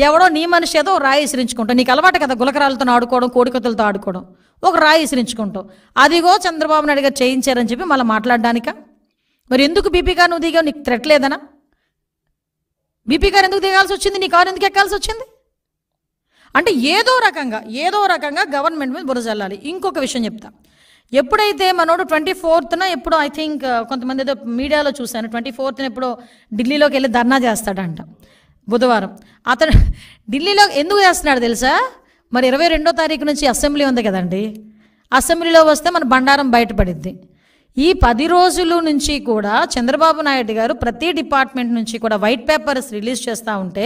ఎవడో నీ మనిషి ఏదో రాయి విసిరించుకుంటావు. నీకు అలవాటు కదా గులకరాలతో ఆడుకోవడం, కోడికత్తులతో ఆడుకోవడం. ఒక రాయి విసిరించుకుంటావు. అదిగో చంద్రబాబు నాయుడు గారు చేయించారని చెప్పి మళ్ళీ మాట్లాడడానికా? మరి ఎందుకు బీపీ కారు నువ్వు దిగావు? నీకు థ్రెట్ లేదనా? బీపీ కారు ఎందుకు దిగాల్సి వచ్చింది? నీ కారు ఎందుకు ఎక్కాల్సి వచ్చింది? అంటే ఏదో రకంగా గవర్నమెంట్ మీద బురద జల్లాలి. ఇంకొక విషయం చెప్తా. ఎప్పుడైతే మనోడు 24న ఎప్పుడో ఐ థింక్ కొంతమంది ఏదో మీడియాలో చూశాను, 24న ఎప్పుడో ఢిల్లీలోకి వెళ్ళి ధర్నా చేస్తాడంట బుధవారం. అతను ఢిల్లీలో ఎందుకు చేస్తున్నాడు తెలుసా? మరి 22వ తారీఖు నుంచి అసెంబ్లీ ఉంది కదండి. అసెంబ్లీలో వస్తే మన బండారం బయటపడిద్ది. ఈ 10 రోజుల నుంచి కూడా చంద్రబాబు నాయుడు గారు ప్రతి డిపార్ట్మెంట్ నుంచి కూడా వైట్ పేపర్స్ రిలీజ్ చేస్తూ ఉంటే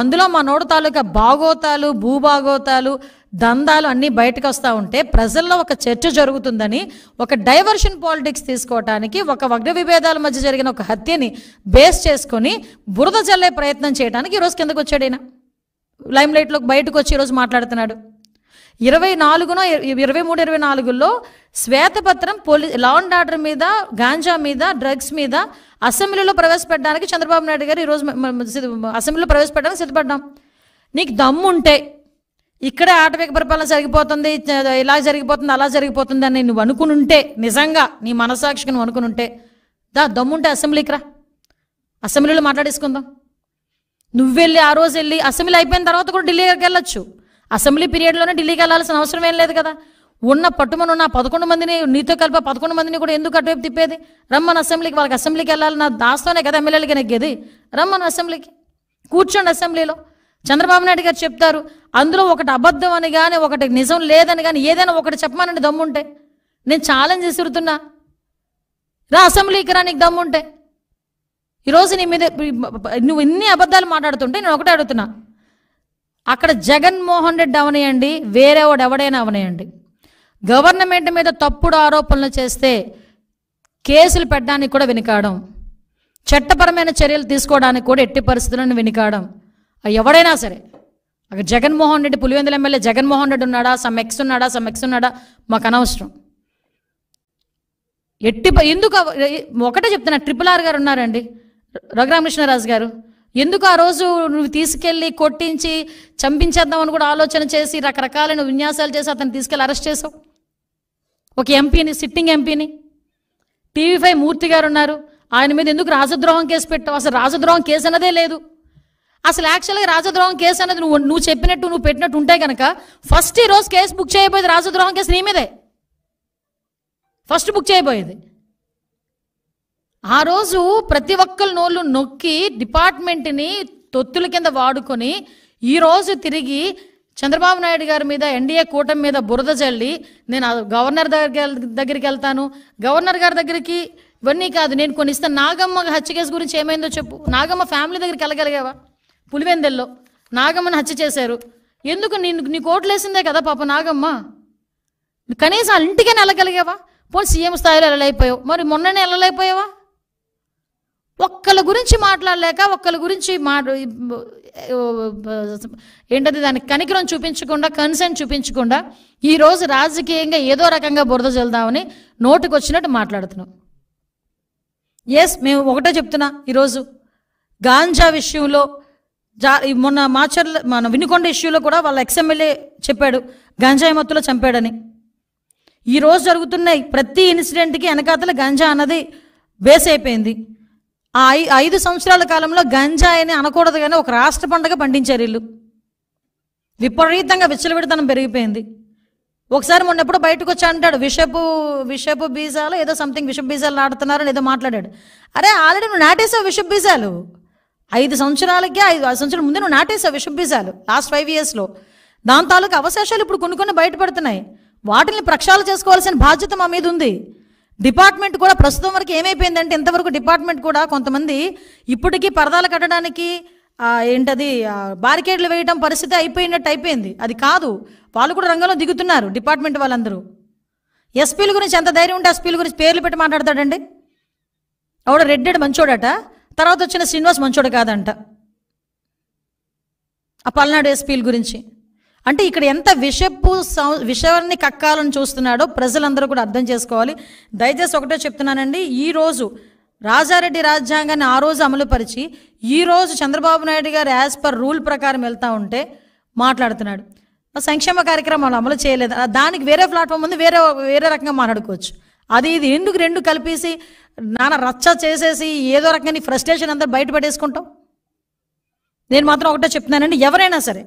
అందులో మనోడు తాలూకా భాగోతాలు, భూభాగోతాలు, దందాలు అన్నీ బయటకు వస్తూ ఉంటే ప్రజల్లో ఒక చర్చ జరుగుతుందని, ఒక డైవర్షన్ పాలిటిక్స్ తీసుకోవటానికి, ఒక వర్గ విభేదాల మధ్య జరిగిన ఒక హత్యని బేస్ చేసుకొని బురద జల్లే ప్రయత్నం చేయడానికి ఈరోజు కిందకు వచ్చాడు. ఈయన లైమ్ లైట్లోకి బయటకు వచ్చి ఈరోజు మాట్లాడుతున్నాడు. 24నో 23, 24లో శ్వేతపత్రం లా అండ్ ఆర్డర్ మీద, గాంజా మీద, డ్రగ్స్ మీద అసెంబ్లీలో ప్రవేశపెట్టడానికి చంద్రబాబు నాయుడు గారు ఈరోజు అసెంబ్లీలో ప్రవేశపెట్టడానికి సిద్ధపడ్డాం. నీకు దమ్ముంటే ఇక్కడే ఆటవిక పరిపాలన జరిగిపోతుంది, ఇలా జరిగిపోతుంది, అలా జరిగిపోతుంది అని నువ్వు అనుకునుంటే, నిజంగా నీ మనసాక్షికి నువ్వు అనుకునుంటే దమ్ముంటే అసెంబ్లీకి రా, అసెంబ్లీలో మాట్లాడేసుకుందాం. నువ్వు వెళ్ళి ఆ రోజు వెళ్ళి అసెంబ్లీ అయిపోయిన తర్వాత కూడా ఢిల్లీకి వెళ్ళొచ్చు. అసెంబ్లీ పీరియడ్లోనే ఢిల్లీకి వెళ్ళాల్సిన అవసరం ఏం లేదు కదా. ఉన్న పట్టుమని ఉన్న 11 మందిని, నీతో కలిపి 11 మందిని కూడా ఎందుకు అటువైపు తిప్పేది? రమ్మని అసెంబ్లీకి, వాళ్ళకి అసెంబ్లీకి వెళ్ళాలి. నా దాస్తోనే కదా ఎమ్మెల్యేలకి నెగ్గేది. రమ్మని అసెంబ్లీకి కూర్చోండి. అసెంబ్లీలో చంద్రబాబు నాయుడు గారు చెప్తారు. అందులో ఒకటి అబద్ధం అని కానీ, ఒకటి నిజం లేదని కానీ ఏదైనా ఒకటి చెప్పమానండి దమ్ముంటే. నేను ఛాలెంజ్ చేస్తున్నా, రా అసెంబ్లీకి రా నీకు దమ్ముంటే. ఈరోజు నీ మీద నువ్వు ఇన్ని అబద్ధాలు మాట్లాడుతుంటే నేను ఒకటే అడుగుతున్నా, అక్కడ జగన్మోహన్ రెడ్డి అవనేయండి, వేరేవాడు ఎవడైనా అవనేయండి, గవర్నమెంట్ మీద తప్పుడు ఆరోపణలు చేస్తే కేసులు పెట్టడానికి కూడా వెనుకాడం, చట్టపరమైన చర్యలు తీసుకోవడానికి కూడా ఎట్టి పరిస్థితులను వెనుకాడం. ఎవడైనా సరే, అక్కడ జగన్మోహన్ రెడ్డి, పులివెందుల ఎమ్మెల్యే జగన్మోహన్ రెడ్డి ఉన్నాడా, సమ్ ఎక్స్ ఉన్నాడా మాకు అనవసరం. ఎందుకు ఒకటే చెప్తున్నా, RRR గారు ఉన్నారండి, రఘురామకృష్ణరాజు గారు. ఎందుకు ఆ రోజు నువ్వు తీసుకెళ్ళి కొట్టించి చంపించేద్దామని కూడా ఆలోచన చేసి రకరకాలైన విన్యాసాలు చేసి అతను తీసుకెళ్ళి అరెస్ట్ చేసావు? ఒక ఎంపీని, సిట్టింగ్ ఎంపీని. TV5 మూర్తి గారు ఉన్నారు, ఆయన మీద ఎందుకు రాజద్రోహం కేసు పెట్టావు? అసలు రాజద్రోహం కేసు అన్నదే లేదు. అసలు యాక్చువల్గా రాజద్రోహం కేసు అనేది నువ్వు చెప్పినట్టు, నువ్వు పెట్టినట్టు ఉంటే కనుక ఫస్ట్ ఈరోజు కేసు బుక్ చేయబోయేది రాజద్రోహం కేసు నీ మీదే ఫస్ట్ బుక్ చేయబోయేది. ఆ రోజు ప్రతి ఒక్కరి నోళ్ళు నొక్కి డిపార్ట్మెంట్ని తొత్తుల కింద వాడుకొని ఈరోజు తిరిగి చంద్రబాబు నాయుడు గారి మీద, ఎన్డీఏ కూటమి మీద బురద జల్లి నేను గవర్నర్ దగ్గరికి వెళ్తాను, గవర్నర్ గారి దగ్గరికి ఇవన్నీ కాదు నేను కొన్ని ఇస్తాను. నాగమ్మ హత్య కేసు గురించి ఏమైందో చెప్పు. నాగమ్మ ఫ్యామిలీ దగ్గరికి వెళ్ళగలిగావా? పులివెందెల్లో నాగమ్మని హత్య చేశారు. ఎందుకు? నీకు ఓట్లు వేసిందే కదా పాప నాగమ్మ. కనీసం వాళ్ళ ఇంటికైనా వెళ్ళగలిగావా? పోనీ సీఎం స్థాయిలో వెళ్ళలేకపోయావు, మరి మొన్ననే వెళ్ళలేకపోయావా? ఒక్కళ్ళ గురించి మాట్లాడలేక, ఒక్కళ్ళ గురించి ఏంటది దానికి కనికరం చూపించకుండా, కన్సర్న్ చూపించకుండా ఈరోజు రాజకీయంగా ఏదో రకంగా బురద జల్దామని నోటికి వచ్చినట్టు మాట్లాడుతున్నాం. మేము ఒకటే చెప్తున్నా, ఈరోజు గాంజా విషయంలో మొన్న మన వినుకొండ ఇష్యూలో కూడా వాళ్ళ ఎక్స్ఎమ్మెల్యే చెప్పాడు గంజాయి మత్తులో చంపాడని. ఈరోజు జరుగుతున్న ప్రతి ఇన్సిడెంట్కి వెనకాతల గంజా అన్నది బేస్ అయిపోయింది. ఆ 5 సంవత్సరాల కాలంలో గంజాయిని అనకూడదు కానీ ఒక రాష్ట్ర పండుగ పండించారు వీళ్ళు. విపరీతంగా విచ్చలవిడితనం పెరిగిపోయింది. ఒకసారి మొన్న ఎప్పుడో బయటకు వచ్చి అంటాడు విషపు బీజాలు ఏదో సంథింగ్ విషపు బీజాలు నాటుతున్నారని ఏదో మాట్లాడాడు. అరే ఆల్రెడీ నువ్వు నాటేసావు విషపు బీజాలు. 5 సంవత్సరాలకే 5 సంవత్సరాల ముందే నువ్వు నాటేసావు విషపు బీజాలు లాస్ట్ 5 yearsలో. దాని తాలూకు అవశేషాలు ఇప్పుడు కొన్ని బయటపడుతున్నాయి. వాటిని ప్రక్షాళన చేసుకోవాల్సిన బాధ్యత మా మీద ఉంది. డిపార్ట్మెంట్ కూడా ప్రస్తుతం వరకు ఏమైపోయిందంటే, ఇంతవరకు డిపార్ట్మెంట్ కూడా కొంతమంది ఇప్పటికీ పరదాలు కట్టడానికి బారికేడ్లు వేయడం పరిస్థితి అయిపోయింది. అది కాదు, వాళ్ళు కూడా రంగంలో దిగుతున్నారు డిపార్ట్మెంట్ వాళ్ళందరూ. ఎస్పీల గురించి ఎంత ధైర్యం ఉంటే ఎస్పీల గురించి పేర్లు పెట్టి మాట్లాడతాడండి. ఆవిడ రెడ్డి మంచోడట, తర్వాత వచ్చిన శ్రీనివాస్ మంచోడు కాదంట. ఆ పల్నాడు ఎస్పీల గురించి అంటే ఇక్కడ ఎంత విషయాన్ని కక్కాలని చూస్తున్నాడో ప్రజలందరూ కూడా అర్థం చేసుకోవాలి. దయచేసి ఒకటే చెప్తున్నానండి, ఈరోజు రాజారెడ్డి రాజ్యాంగాన్ని ఆ రోజు అమలుపరిచి ఈరోజు చంద్రబాబు నాయుడు గారు యాజ్ పర్ రూల్ ప్రకారం వెళ్తూ ఉంటే మాట్లాడుతున్నాడు. సంక్షేమ కార్యక్రమాలు అమలు చేయలేదు, దానికి వేరే ప్లాట్ఫామ్ ఉంది, వేరే రకంగా మాట్లాడుకోవచ్చు. అది ఇది ఎందుకు రెండు కలిపేసి నాన్న రచ్చ చేసేసి ఏదో రకంగా నీ ఫ్రస్ట్రేషన్ అంతా బయట పడేసుకుంటాం? నేను మాత్రం ఒకటే చెప్తున్నానండి, ఎవరైనా సరే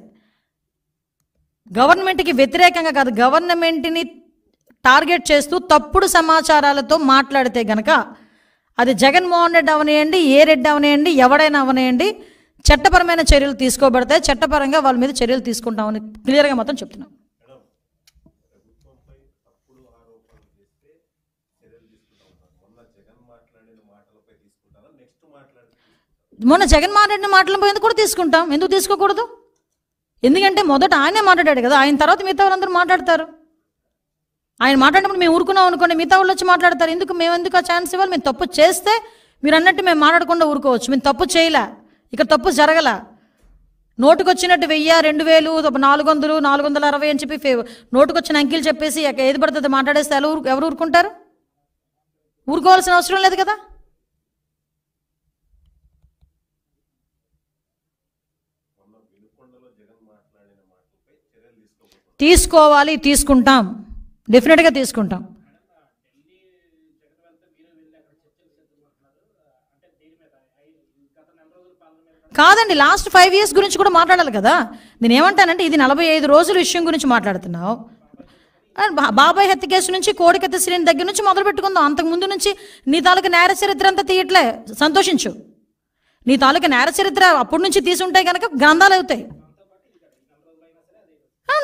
గవర్నమెంట్కి వ్యతిరేకంగా కాదు, గవర్నమెంట్ని టార్గెట్ చేస్తూ తప్పుడు సమాచారాలతో మాట్లాడితే గనక అది జగన్మోహన్ రెడ్డి అవనేయండి, ఏ రెడ్డి అవనేయండి, ఎవడైనా అవనేయండి, చట్టపరమైన చర్యలు తీసుకోబడతాయి. చట్టపరంగా వాళ్ళ మీద చర్యలు తీసుకుంటామని క్లియర్గా మాత్రం చెప్తున్నాం. మొన్న జగన్మోహన్ రెడ్డి మాటలపై ఎందుకు కూడా తీసుకుంటాం, ఎందుకు తీసుకోకూడదు? ఎందుకంటే మొదట ఆయనే మాట్లాడాడు కదా, ఆయన తర్వాత మిగతా వాళ్ళందరూ మాట్లాడతారు. ఆయన మాట్లాడినప్పుడు మేము ఊరుకున్నాం అనుకోండి, మిగతా వాళ్ళు వచ్చి మాట్లాడతారు. మేము ఎందుకు ఆ ఛాన్స్ ఇవ్వాలి? మేము తప్పు చేస్తే మీరు అన్నట్టు మేము మాట్లాడకుండా ఊరుకోవచ్చు. మేము తప్పు చేయలే, ఇక్కడ తప్పు జరగల. నోటుకొచ్చినట్టు 1000, 2000, 400, 460 అని చెప్పి నోటుకొచ్చిన అంకెలు చెప్పేసి ఏది పడుతుంది మాట్లాడేస్తే ఎవరు ఊరుకుంటారు? ఊరుకోవాల్సిన అవసరం లేదు కదా. తీసుకోవాలి, తీసుకుంటాం, డెఫినెట్గా తీసుకుంటాం. కాదండి, లాస్ట్ 5 years గురించి కూడా మాట్లాడాలి కదా. నేను ఏమంటానంటే ఇది 45 రోజుల విషయం గురించి మాట్లాడుతున్నావు. బాబాయ్ హత్య కేసు నుంచి కోడికత్తి శ్రీని దగ్గర నుంచి మొదలు పెట్టుకుందాం. అంతకుముందు నుంచి నీ తాలూకా నేర చరిత్ర అంతా తీయట్లే, సంతోషించు. నీ తాలూకా నేర చరిత్ర అప్పటి నుంచి తీసుంటే కనుక గ్రంథాలు అవుతాయి.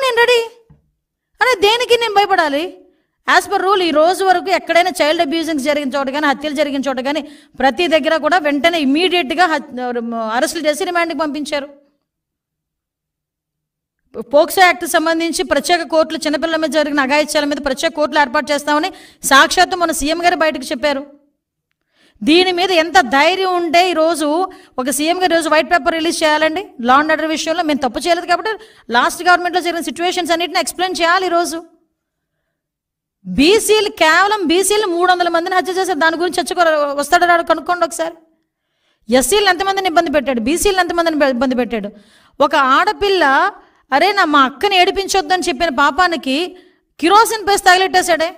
నేను రెడీ అదే, దేనికి నేను భయపడాలి? యాజ్ పర్ రూల్ ఈ రోజు వరకు ఎక్కడైనా చైల్డ్ అబ్యూజింగ్ జరిగిన చోట కానీ, హత్యలు జరిగిన చోట కానీ ప్రతి దగ్గర కూడా వెంటనే ఇమ్మీడియట్గా అరెస్టులు చేసి రిమాండ్కి పంపించారు. పోక్సో యాక్ట్ సంబంధించి ప్రత్యేక కోర్టులు చిన్నపిల్లల మీద జరిగిన అఘాయిత్యాల మీద ప్రత్యేక కోర్టులు ఏర్పాటు చేస్తామని సాక్షాత్తు మన సీఎం గారు బయటకు చెప్పారు. దీని మీద ఎంత ధైర్యం ఉంటే ఈరోజు ఒక సీఎం గారు ఈరోజు వైట్ పేపర్ రిలీజ్ చేయాలండి? లా అండ్ ఆర్డర్ విషయంలో మేము తప్పు చేయలేదు కాబట్టి లాస్ట్ గవర్నమెంట్లో జరిగిన సిచ్యువేషన్స్ అన్నింటిని ఎక్స్ప్లెయిన్ చేయాలి. ఈరోజు కేవలం బీసీలు 300 మందిని హత్య చేశారు. దాని గురించి వస్తాడు రాడు కనుక్కోండి ఒకసారి. ఎస్సీలు ఎంతమందిని ఇబ్బంది పెట్టాడు, బీసీలు ఎంతమందిని ఇబ్బంది పెట్టాడు. ఒక ఆడపిల్ల అరే మా అక్కని ఏడిపించొద్దని చెప్పిన పాపానికి కిరోసిన్ పేసి తగిలెట్టేశాడే.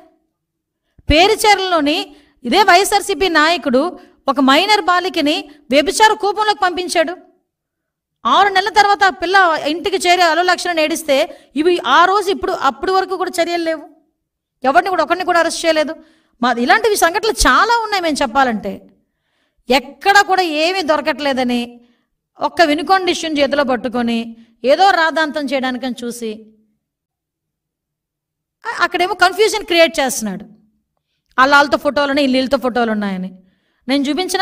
పేరుచేరలోని ఇదే వైఎస్ఆర్సీపీ నాయకుడు ఒక మైనర్ బాలికని వ్యభిచార కూపంలోకి పంపించాడు. 6 నెలల తర్వాత ఆ పిల్ల ఇంటికి చేరే అలోలక్షణం ఏడిస్తే ఇవి ఆ రోజు అప్పటి వరకు కూడా చర్యలు లేవు. ఒకరిని కూడా అరెస్ట్ చేయలేదు. ఇలాంటివి సంఘటనలు చాలా ఉన్నాయి. మేము చెప్పాలంటే ఎక్కడ కూడా ఏమీ దొరకట్లేదని ఒక్క వినుకొండ ఇష్యూని చేతిలో పట్టుకొని ఏదో రాద్ధాంతం చేయడానికని చూసి అక్కడేమో కన్ఫ్యూజన్ క్రియేట్ చేస్తున్నాడు. వాళ్ళతో ఫోటోలు ఉన్నాయి, వీళ్ళతో ఫోటోలు ఉన్నాయని. నేను చూపించిన